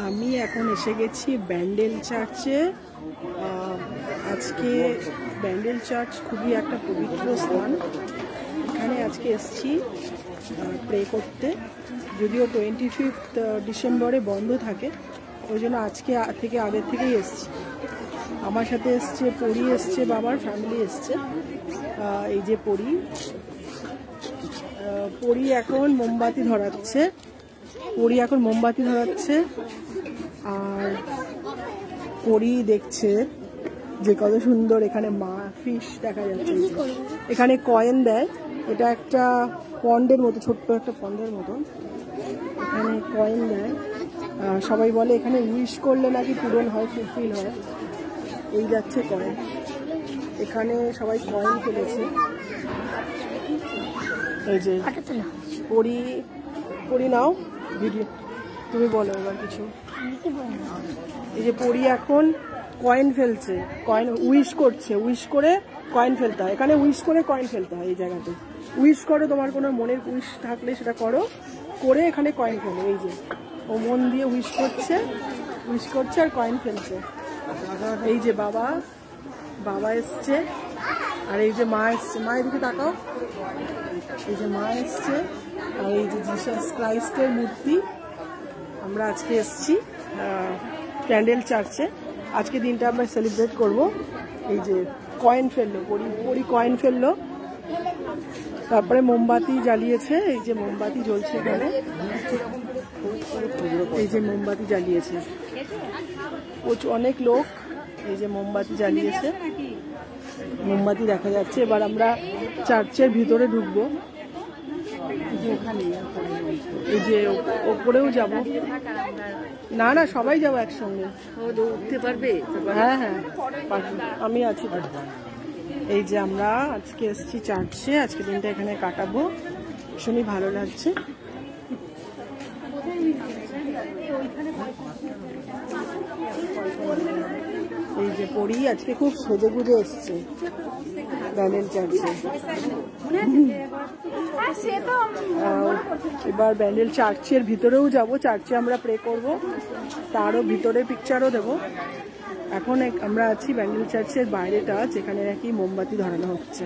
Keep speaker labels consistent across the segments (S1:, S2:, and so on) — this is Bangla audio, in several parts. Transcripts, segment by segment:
S1: আমি এখন এসে গেছি ব্যান্ডেল চার্চে। আজকে ব্যান্ডেল চার্চ খুবই একটা পবিত্র স্থান। এখানে আজকে এসেছি প্রে করতে, যদিও 25 ডিসেম্বরে বন্ধ থাকে, ওই জন্য আজকে থেকে আগের থেকেই এসেছি। আমার সাথে এসছে পরি, এসছে বাবার ফ্যামিলি এসছে। এই যে পরি এখন মোমবাতি ধরাচ্ছে। আর পরি দেখছে যে কত সুন্দর এখানে ফিশ দেখা যাচ্ছে। এখানে কয়েন দেয়, এটা একটা পন্ডের মতো, ছোট্ট একটা পন্ডের মতো। এখানে কয়েন দেয়, সবাই বলে এখানে উইশ করলে নাকি পূরণ হয়, ফুলফিল হয়। এই যাচ্ছে কয়েন, এখানে সবাই কয়েন ফেলেছে। এই যে পরি নাও ভিডিও, তুমি বলো এবার কিছু। এই যে পরি এখন কয়েন ফেলছে, কয়েন উইশ করছে, উইশ করে কয়েন ফেলতে হয়। এখানে উইশ করে কয়েন ফেলতে হয়। এই জায়গাতে উইশ করো, তোমার কোনো মনের উইশ থাকলে সেটা করো, করে এখানে কয়েন ফেলো। এই যে ও মন দিয়ে উইশ করছে আর কয়েন ফেলছে। এই যে বাবা এসছে, আর এই যে মা এসছে। মায়ের দিকে তাকাও, এই যে মা এসছে, আর এই যে জিসাস ক্রাইস্টের মূর্তি। আমরা আজকে এসছি ক্যান্ডেল চার্চে। আজকে দিনটা আমরা সেলিব্রেট করব। এই যে কয়েন ফেললো পরি কয়েন ফেললো, তারপরে মোমবাতি জ্বালিয়েছে। এই যে মোমবাতি জ্বলছে এখানে, এই যে মোমবাতি জ্বালিয়েছে অনেক লোক। এই যে মোমবাতি জ্বালিয়েছে, মোমবাতি দেখা যাচ্ছে। এবার আমরা চার্চের ভিতরে ঢুকবো। এই যে ওপরেও যাব, না সবাই যাবো একসঙ্গে। উঠতে পারবে? হ্যাঁ পারবে, আমি আছি। এই যে আমরা আজকে এসেছি চার্চে, আজকে দিনটা এখানে কাটাবো, ভীষণই ভালো লাগছে। এই যে পরি আজকে খুব সেজে গুজে এসছে ব্যান্ডেল চার্চে। এবার ব্যান্ডেল চার্চের ভিতরেও যাব, চার্চে আমরা প্রে করব, তারও ভিতরে পিকচারও দেব। এখন আমরা আছি ব্যান্ডেল চার্চের বাইরেটা, যেখানে নাকি মোমবাতি ধরানো হচ্ছে।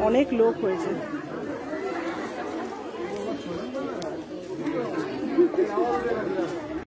S1: অনেক লোক হয়েছে।